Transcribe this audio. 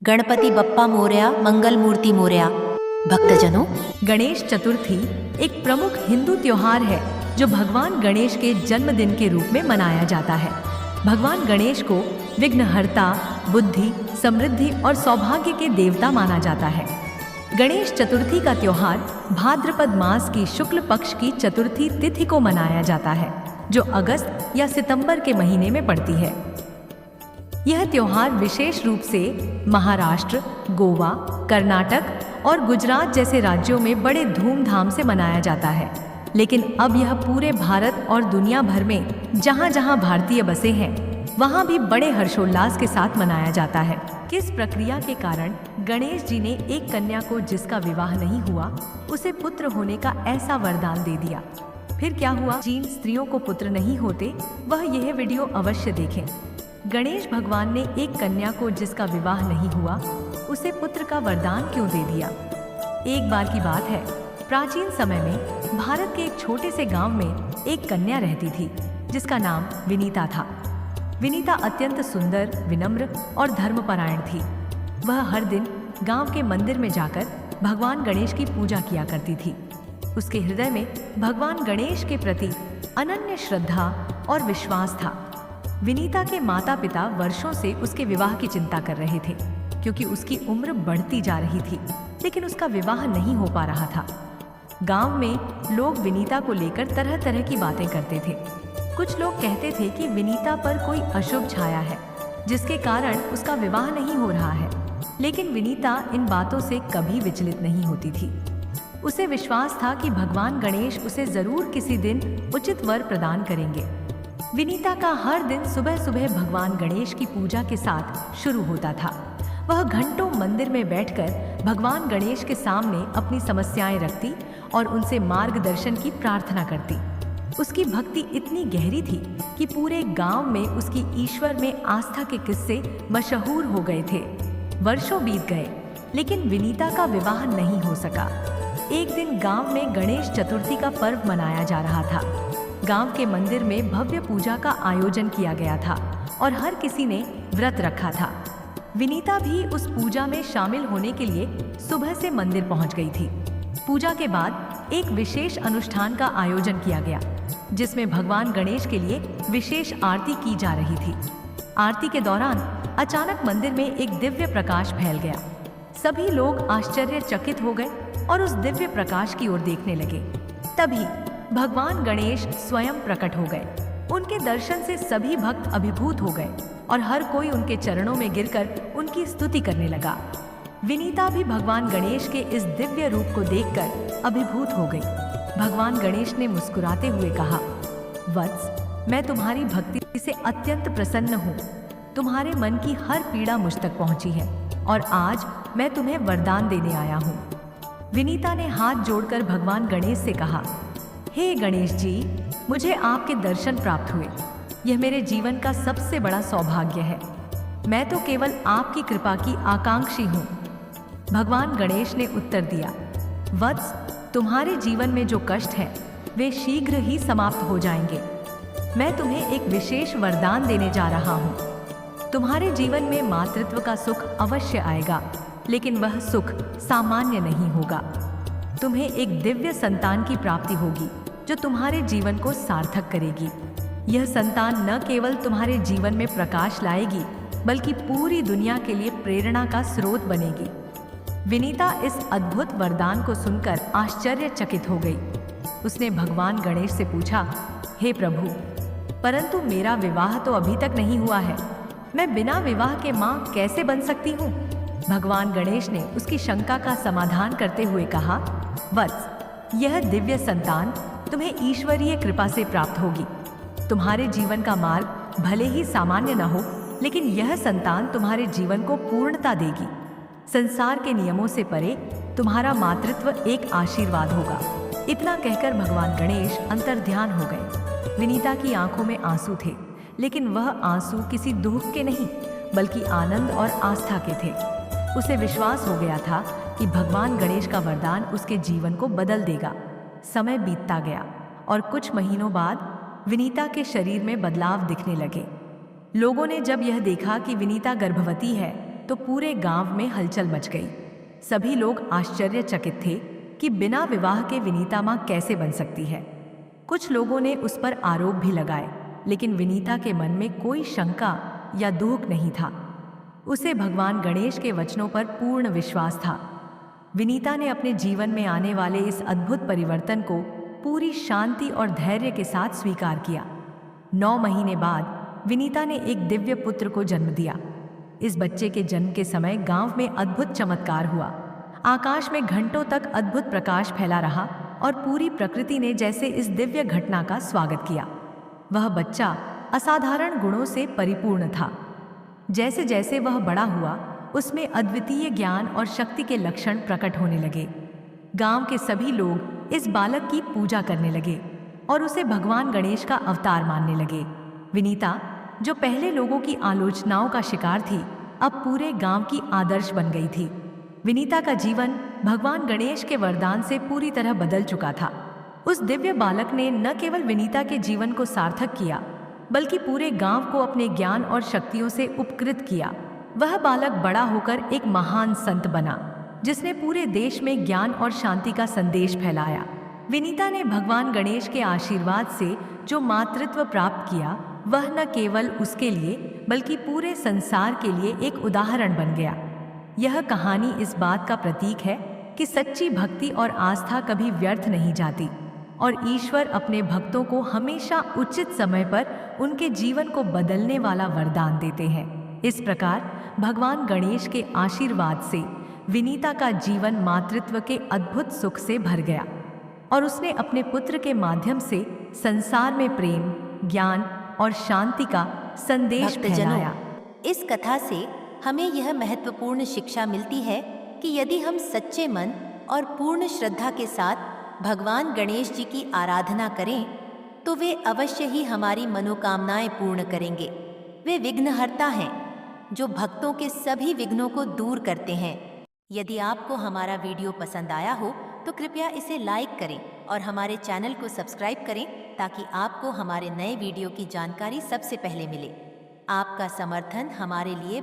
गणपति बप्पा मोरया, मंगल मूर्ति मोरया। भक्तजनों, गणेश चतुर्थी एक प्रमुख हिंदू त्योहार है जो भगवान गणेश के जन्मदिन के रूप में मनाया जाता है। भगवान गणेश को विघ्नहर्ता, बुद्धि, समृद्धि और सौभाग्य के देवता माना जाता है। गणेश चतुर्थी का त्योहार भाद्रपद मास की शुक्ल पक्ष की चतुर्थी तिथि को मनाया जाता है, जो अगस्त या सितंबर के महीने में पड़ती है। यह त्योहार विशेष रूप से महाराष्ट्र, गोवा, कर्नाटक और गुजरात जैसे राज्यों में बड़े धूमधाम से मनाया जाता है, लेकिन अब यह पूरे भारत और दुनिया भर में जहाँ-जहाँ भारतीय बसे हैं वहाँ भी बड़े हर्षोल्लास के साथ मनाया जाता है। किस प्रक्रिया के कारण गणेश जी ने एक कन्या को जिसका विवाह नहीं हुआ उसे पुत्र होने का ऐसा वरदान दे दिया? फिर क्या हुआ? जिन स्त्रियों को पुत्र नहीं होते वह यह वीडियो अवश्य देखें। गणेश भगवान ने एक कन्या को जिसका विवाह नहीं हुआ उसे पुत्र का वरदान क्यों दे दिया? एक बार की बात है, प्राचीन समय में भारत के एक छोटे से गांव में एक कन्या रहती थी जिसका नाम विनीता था। विनीता अत्यंत सुंदर, विनम्र और धर्मपरायण थी। वह हर दिन गांव के मंदिर में जाकर भगवान गणेश की पूजा किया करती थी। उसके हृदय में भगवान गणेश के प्रति अनन्य श्रद्धा और विश्वास था। विनीता के माता पिता वर्षों से उसके विवाह की चिंता कर रहे थे, क्योंकि उसकी उम्र बढ़ती जा रही थी, लेकिन उसका विवाह नहीं हो पा रहा था। गांव में लोग विनीता को लेकर तरह तरह की बातें करते थे। कुछ लोग कहते थे कि विनीता पर कोई अशुभ छाया है, जिसके कारण उसका विवाह नहीं हो रहा है, लेकिन विनीता इन बातों से कभी विचलित नहीं होती थी। उसे विश्वास था कि भगवान गणेश उसे जरूर किसी दिन उचित वर प्रदान करेंगे। विनीता का हर दिन सुबह सुबह भगवान गणेश की पूजा के साथ शुरू होता था। वह घंटों मंदिर में बैठकर भगवान गणेश के सामने अपनी समस्याएं रखती और उनसे मार्गदर्शन की प्रार्थना करती। उसकी भक्ति इतनी गहरी थी कि पूरे गांव में उसकी ईश्वर में आस्था के किस्से मशहूर हो गए थे। वर्षों बीत गए, लेकिन विनीता का विवाह नहीं हो सका। एक दिन गांव में गणेश चतुर्थी का पर्व मनाया जा रहा था। गांव के मंदिर में भव्य पूजा का आयोजन किया गया था और हर किसी ने व्रत रखा था। विनीता भी उस पूजा में शामिल होने के लिए सुबह से मंदिर पहुंच गई थी। पूजा के बाद एक विशेष अनुष्ठान का आयोजन किया गया, जिसमें भगवान गणेश के लिए विशेष आरती की जा रही थी। आरती के दौरान अचानक मंदिर में एक दिव्य प्रकाश फैल गया। सभी लोग आश्चर्यचकित हो गए और उस दिव्य प्रकाश की ओर देखने लगे। तभी भगवान गणेश स्वयं प्रकट हो गए। उनके दर्शन से सभी भक्त अभिभूत हो गए और हर कोई उनके चरणों में गिरकर उनकी स्तुति करने लगा। विनीता भी भगवान गणेश के इस दिव्य रूप को देखकर अभिभूत हो गई। भगवान गणेश ने मुस्कुराते हुए कहा, वत्स, मैं तुम्हारी भक्ति से अत्यंत प्रसन्न हूँ। तुम्हारे मन की हर पीड़ा मुझ तक पहुँची है और आज मैं तुम्हें वरदान देने आया हूँ। विनीता ने हाथ जोड़कर भगवान गणेश से कहा, हे गणेश जी, मुझे आपके दर्शन प्राप्त हुए। यह मेरे जीवन का सबसे बड़ा सौभाग्य है। मैं तो केवल आपकी कृपा की आकांक्षी हूँ। भगवान गणेश ने उत्तर दिया, वत्स, तुम्हारे जीवन में जो कष्ट हैं, वे शीघ्र ही समाप्त हो जाएंगे। मैं तुम्हें एक विशेष वरदान देने जा रहा हूँ। तुम्हारे जीवन में मातृत्व का सुख अवश्य आएगा, लेकिन वह सुख सामान्य नहीं होगा। तुम्हें एक दिव्य संतान की प्राप्ति होगी जो तुम्हारे जीवन को सार्थक करेगी। यह संतान न केवल तुम्हारे जीवन में प्रकाश लाएगी, बल्कि पूरी दुनिया के लिए प्रेरणा का स्रोत बनेगी। विनीता इस अद्भुत वरदान को सुनकर आश्चर्यचकित हो गई। उसने भगवान गणेश से पूछा, हे प्रभु, परंतु मेरा विवाह तो अभी तक नहीं हुआ है। मैं बिना विवाह के माँ कैसे बन सकती हूँ? भगवान गणेश ने उसकी शंका का समाधान करते हुए कहा, वत्स, यह दिव्य संतान तुम्हें ईश्वरीय कृपा से प्राप्त होगी। तुम्हारे जीवन का मार्ग भले ही सामान्य न हो, लेकिन यह संतान तुम्हारे जीवन को पूर्णता देगी। संसार के नियमों से परे तुम्हारा मातृत्व एक आशीर्वाद होगा। इतना कहकर भगवान गणेश अंतर्ध्यान हो गए। विनीता की आंखों में आंसू थे, लेकिन वह आंसू किसी दुख के नहीं, बल्कि आनंद और आस्था के थे। उसे विश्वास हो गया था कि भगवान गणेश का वरदान उसके जीवन को बदल देगा। समय बीतता गया और कुछ महीनों बाद विनीता के शरीर में बदलाव दिखने लगे। लोगों ने जब यह देखा कि विनीता गर्भवती है, तो पूरे गांव में हलचल मच गई। सभी लोग आश्चर्यचकित थे कि बिना विवाह के विनीता मां कैसे बन सकती है। कुछ लोगों ने उस पर आरोप भी लगाए, लेकिन विनीता के मन में कोई शंका या दुख नहीं था। उसे भगवान गणेश के वचनों पर पूर्ण विश्वास था। विनीता ने अपने जीवन में आने वाले इस अद्भुत परिवर्तन को पूरी शांति और धैर्य के साथ स्वीकार किया। 9 महीने बाद विनीता ने एक दिव्य पुत्र को जन्म दिया। इस बच्चे के जन्म के समय गांव में अद्भुत चमत्कार हुआ। आकाश में घंटों तक अद्भुत प्रकाश फैला रहा और पूरी प्रकृति ने जैसे इस दिव्य घटना का स्वागत किया। वह बच्चा असाधारण गुणों से परिपूर्ण था। जैसे जैसे वह बड़ा हुआ, उसमें अद्वितीय ज्ञान और शक्ति के लक्षण प्रकट होने लगे। गांव के सभी लोग इस बालक की पूजा करने लगे और उसे भगवान गणेश का अवतार मानने लगे। विनीता, जो पहले लोगों की आलोचनाओं का शिकार थी, अब पूरे गांव की आदर्श बन गई थी। विनीता का जीवन भगवान गणेश के वरदान से पूरी तरह बदल चुका था। उस दिव्य बालक ने न केवल विनीता के जीवन को सार्थक किया, बल्कि पूरे गांव को अपने ज्ञान और शक्तियों से उपकृत किया। वह बालक बड़ा होकर एक महान संत बना, जिसने पूरे देश में ज्ञान और शांति का संदेश फैलाया। विनीता ने भगवान गणेश के आशीर्वाद से जो मातृत्व प्राप्त किया, वह न केवल उसके लिए बल्कि पूरे संसार के लिए एक उदाहरण बन गया। यह कहानी इस बात का प्रतीक है कि सच्ची भक्ति और आस्था कभी व्यर्थ नहीं जाती और ईश्वर अपने भक्तों को हमेशा उचित समय पर उनके जीवन को बदलने वाला वरदान देते हैं। इस प्रकार भगवान गणेश के आशीर्वाद से विनीता का जीवन मातृत्व के अद्भुत सुख से भर गया और उसने अपने पुत्र के माध्यम से संसार में प्रेम, ज्ञान और शांति का संदेश फैलाया। इस कथा से हमें यह महत्वपूर्ण शिक्षा मिलती है कि यदि हम सच्चे मन और पूर्ण श्रद्धा के साथ भगवान गणेश जी की आराधना करें, तो वे अवश्य ही हमारी मनोकामनाएं पूर्ण करेंगे। वे विघ्नहर्ता हैं, जो भक्तों के सभी विघ्नों को दूर करते हैं। यदि आपको हमारा वीडियो पसंद आया हो तो कृपया इसे लाइक करें और हमारे चैनल को सब्सक्राइब करें, ताकि आपको हमारे नए वीडियो की जानकारी सबसे पहले मिले। आपका समर्थन हमारे लिए